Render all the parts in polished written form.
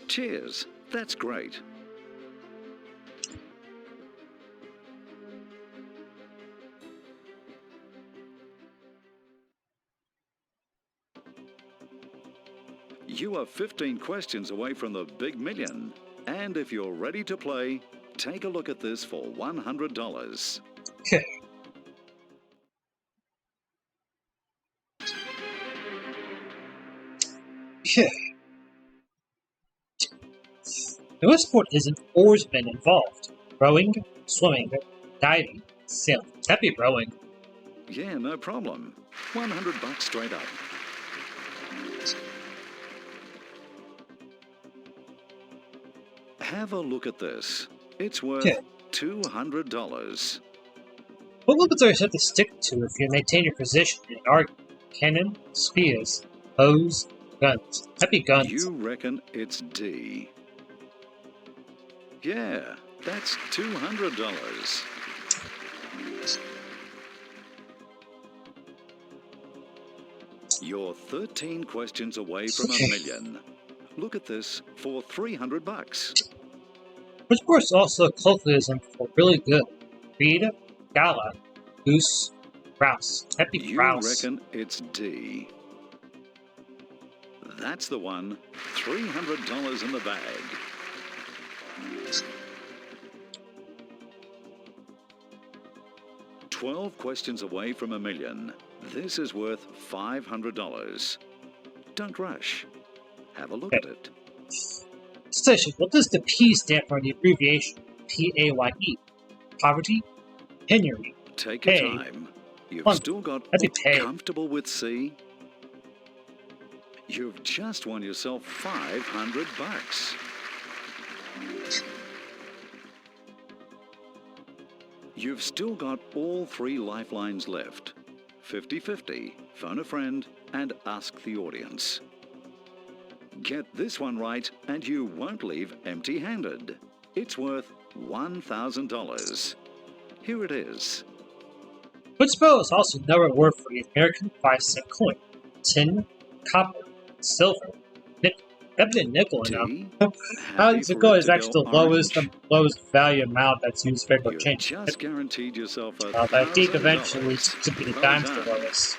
Cheers. That's great. You are 15 questions away from the big million. And if you're ready to play, take a look at this for $100. Okay. Okay. No sport hasn't always been involved. Rowing, swimming, diving, sailing. That'd be rowing. Yeah, no problem. $100 straight up. Have a look at this. It's worth $200. What weapons are you set to stick to if you maintain your position in an argument? Cannon, spears, bows, guns. That'd be guns. You reckon it's D. Yeah, that's $200. You're 13 questions away from a million. Look at this for $300. Which sport's also a colloquialism for really good? Reed, gala, goose, grouse. That'd be grouse. You reckon it's D. That's the one. $300 in the bag. $12 questions away from a million. This is worth $500. Don't rush. Have a look at it. Station, what does the P stand for in the abbreviation? P-A-Y-E. Poverty? Penury. Take your time. You've still got comfortable with C. You've just won yourself $500. You've still got all 3 lifelines left. 50-50, phone a friend, and ask the audience. Get this one right, and you won't leave empty-handed. It's worth $1,000. Here it is. What spell is also another word for the American 5-cent coin? Tin, copper, silver, nickel. That'd be a nickel enough. How does it go? Is actually the lowest value amount that's used for regular change. You just guaranteed yourself $1,000. But I think eventually it's to be the dimes the lowest.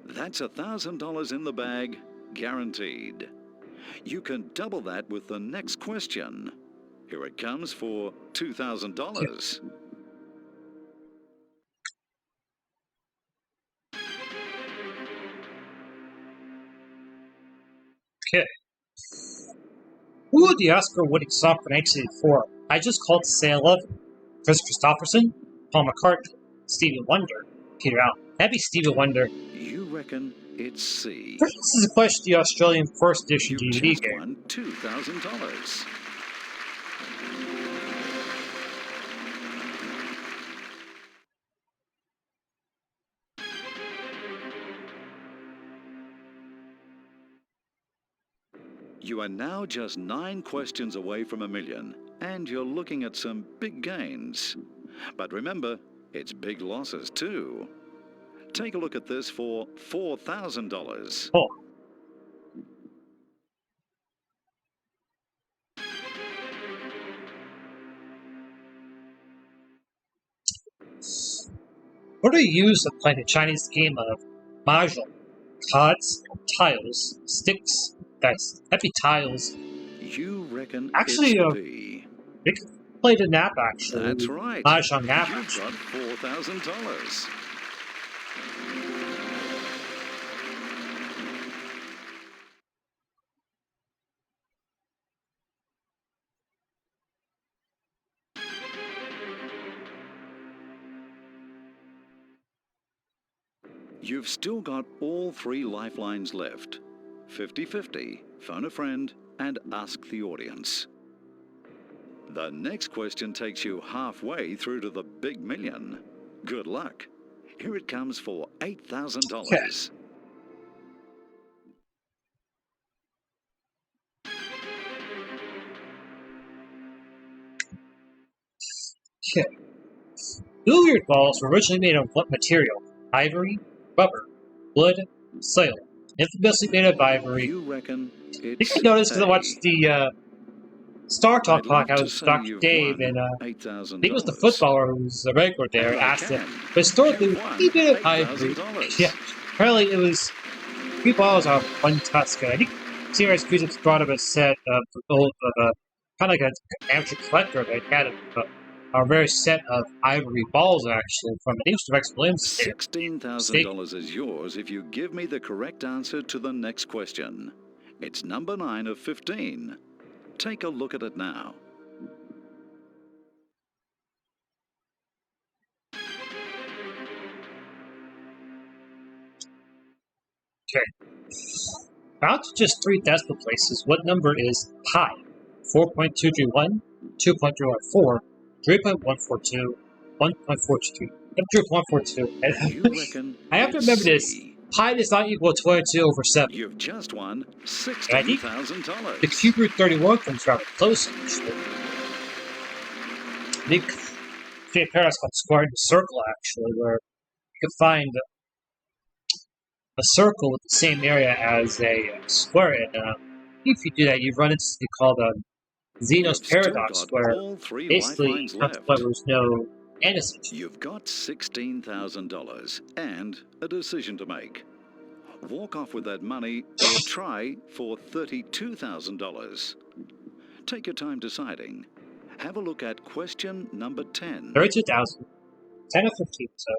That's $1,000 in the bag, guaranteed. You can double that with the next question. Here it comes for $2,000. Okay. Who would the Oscar-winning song for 1984? I Just Called to Say I Love You. Chris Christopherson, Paul McCartney, Stevie Wonder, Peter Allen. That'd be Stevie Wonder. You reckon it's C. This is a question of the Australian first edition DVD game. You just won $2,000. You are now just 9 questions away from a million, and you're looking at some big gains. But remember, it's big losses too. Take a look at this for $4,000. Oh. What do you use to play the Chinese game of mahjong? Cards, tiles, sticks, dice. That'd be tiles. You reckon actually, it's B. We could play the nap actually. That's right. Mahjong nap. You've got $4,000. You've still got all 3 lifelines left. 50-50, phone a friend, and ask the audience. The next question takes you halfway through to the big million. Good luck. Here it comes for $8,000. Okay. Okay. Billiard balls were originally made of what material? Ivory, rubber, wood, sail. Infamously made of ivory. You reckon I think it's I noticed because I watched the Star Talk I'd love podcast to with say Dr. you've Dave, won and I $8,000. think it was the footballer who was a regular there, And I asked it. can. But historically, You've won he did it ivory. $8,000. Yeah. Apparently, it was 3 balls off 1 tusk. I think Senior Music brought up a set of kind of like an amateur collector that had a rare set of ivory balls, actually, from I think it was the Rex Williams. $16,000 is yours if you give me the correct answer to the next question. It's number 9 of 15. Take a look at it now. Okay. Found to just 3 decimal places, what number is pi? 4.231, 2.314, 3.142, 1.423. 1.42. You reckon I have to it's remember this. C. Pi does not equal 22 over 7. You've just won Ready? $16,000. The cube root 31 comes rather close, actually. I think the pair is called square in a circle, actually, where you can find a circle with the same area as a square. And if you do that, you run into something called Zeno's You've still paradox, got where all 3 basically lifelines left. there's no innocence. You've got $16,000 and a decision to make. Walk off with that money or try for $32,000. Take your time deciding. Have a look at question number 10. 32,000. 10 or 15, so.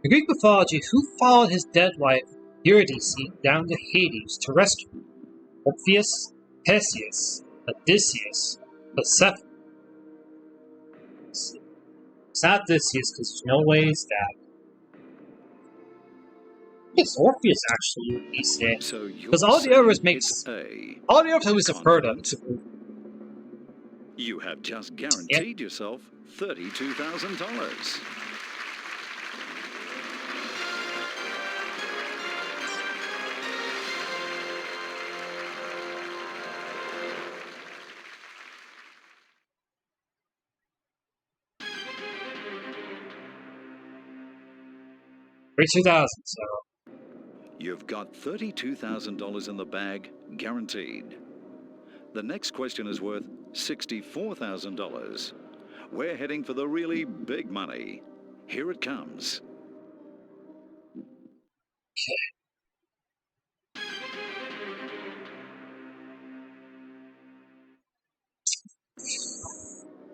In Greek mythology, who followed his dead wife Eurydice down to Hades to rescue her? Orpheus, Theseus, Odysseus, Persephone. It's not Odysseus because there's no way it's that. It's Orpheus, actually, he said. So because all the others makes all the others have heard of. You have just guaranteed yourself $32,000. $32,000, so. You've got $32,000 in the bag, guaranteed. The next question is worth $64,000. We're heading for the really big money. Here it comes.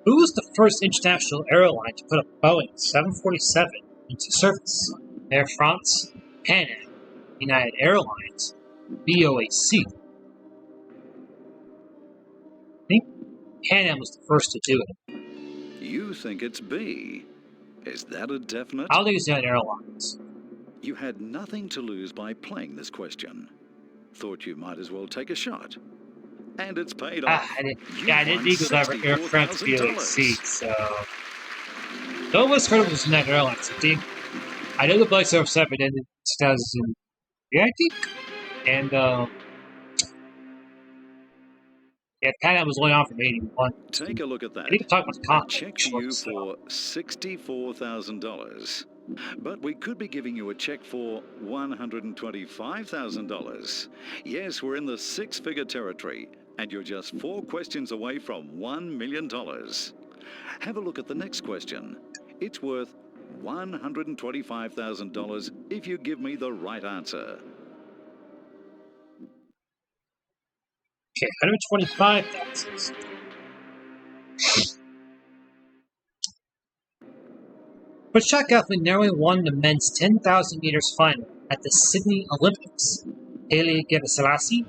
Who was the first international airline to put a Boeing 747 into service? Air France, Pan Am, United Airlines, BOAC. I think Pan Am was the first to do it. You think it's B. Is that a definite? I don't think it's United Airlines. You had nothing to lose by playing this question. Thought you might as well take a shot. And it's paid off. I didn't think it was ever Air France BOAC, so. No one was heard of it was United Airlines. I know the Boeing 747 ended in 2003, I think. And, yeah, Pan Am was only on from 81. Take a look at that. I need to talk about the A check to you for $64,000. But we could be giving you a check for $125,000. Yes, we're in the 6-figure territory, and you're just 4 questions away from $1 million. Have a look at the next question. It's worth $125,000 if you give me the right answer. Okay, 125,000. But Chuck Guthrie narrowly won the men's 10,000 meters final at the Sydney Olympics. Haile Gebrselassie,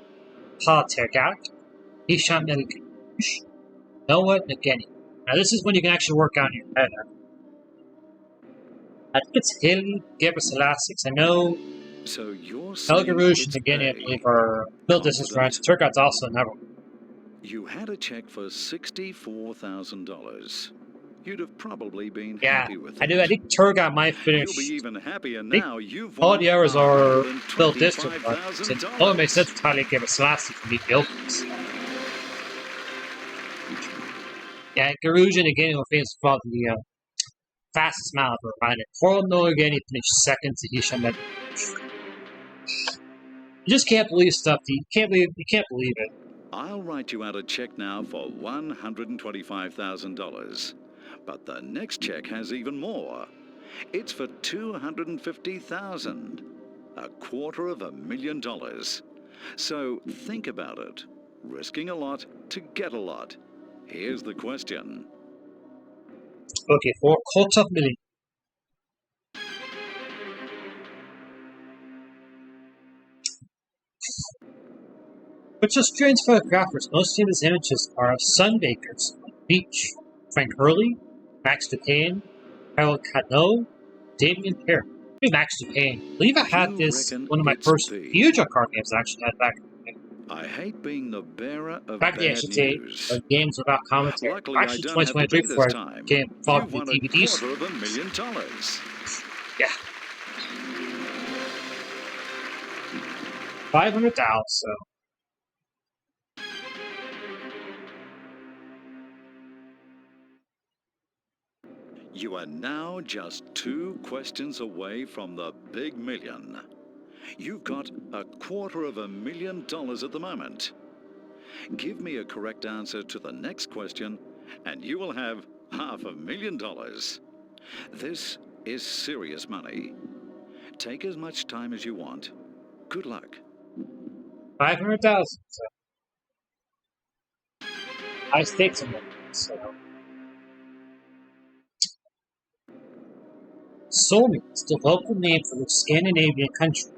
Paul Tergat, Hisham El Kouch, Noah Nageni. Now this is when you can actually work out in your head. I think it's Haile Gebrselassie. I know So you're El Garouche and Nageni, I believe, are middle distance runners. Tergat's also another one. You had a check for $64,000. You'd have probably been Yeah, happy with I it. do. I think Turgot might finish. You'll be even happier now. You've All won the others are built distant, but $125,000. it makes sense for Tyler gave us Selassie to beat the Opens. Yeah, Garujan again was famous for the fastest mile ever run. Coral Miller again, he finished second to Hisham. You just can't believe stuff. You can't believe it. I'll write you out a check now for $125,000. But the next check has even more. It's for $250,000, $250,000. So think about it. Risking a lot to get a lot. Here's the question. Okay, for $250,000. Which is strange photographers. Most of his images are of sunbakers on the beach. Frank Hurley, Max Dupain, Harold Cano, Damien Perry. Maybe Max Dupain. I believe I had this one of my first huge card games I actually had back in the day. I hate being the bearer of back bad news. Games without commentary. Luckily, actually, I don't have to pay this time. Game You with won the DVDs. $250,000. Yeah. 500,000. So. You are now just 2 questions away from the big million. You've got $250,000 at the moment. Give me a correct answer to the next question, and you will have $500,000. This is serious money. Take as much time as you want. Good luck. 500,000. So. High stakes in it. So. Suomi is the local name for the Scandinavian country.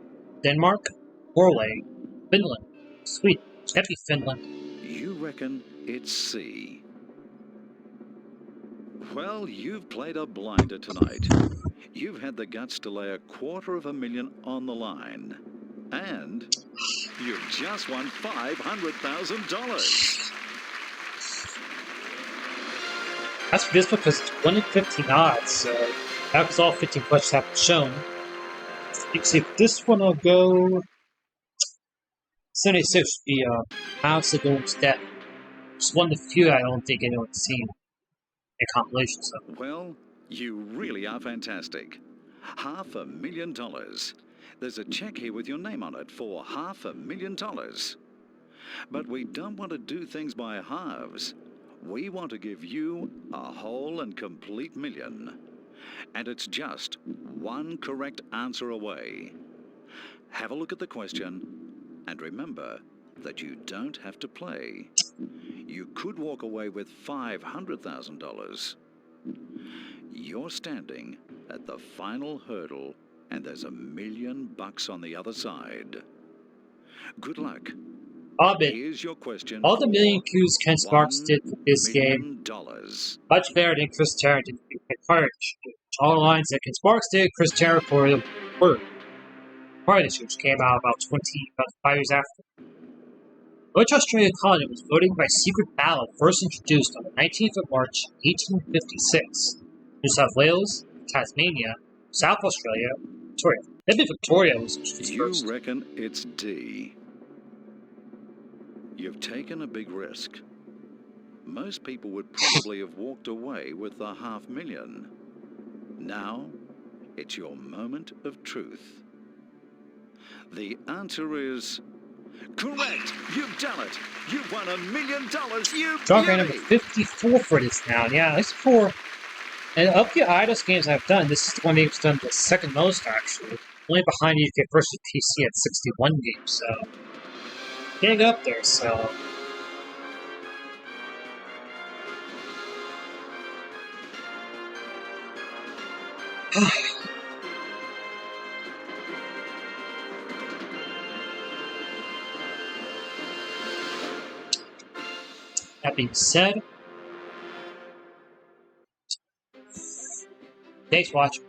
Denmark, Norway, Finland, Sweden. It's gotta be Finland. You reckon it's C. Well, you've played a blinder tonight. You've had the guts to lay $250,000 on the line. And you've just won $500,000. That's for this one because it's 1 in 15 odds, so that was all 15 questions have been shown. You can see if this one will go 76 would be Mouse of Doom's Death. It's one of the few I don't think anyone's seen in compilations of. Well, you really are fantastic. $500,000. There's a check here with your name on it for $500,000. But we don't want to do things by halves. We want to give you a whole and complete million. And it's just one correct answer away. Have a look at the question, and remember that you don't have to play. You could walk away with $500,000. You're standing at the final hurdle, and there's $1 million on the other side. Good luck. Here's your question. All the million Qs Ken Sparks did for this game, much better than Chris Tarrant did for Courage. All the lines that Ken Sparks did, Chris Tarrant for the Word. Courage, which came out about 5 years after. Which Australian colony was voting by secret ballot first introduced on the 19th of March, 1856. New South Wales, Tasmania, South Australia, Victoria. Maybe Victoria was introduced first. You reckon it's D. You've taken a big risk. Most people would probably have walked away with the $500,000. Now, it's your moment of truth. The answer is correct. You've done it. You've won $1 million. You Draw number 54 for this now. Yeah, this is for. And of the Eidos games I've done, this is the one that's done the second most actually. Only behind UK versus PC at 61 games. So getting up there. So. That being said, thanks for watching.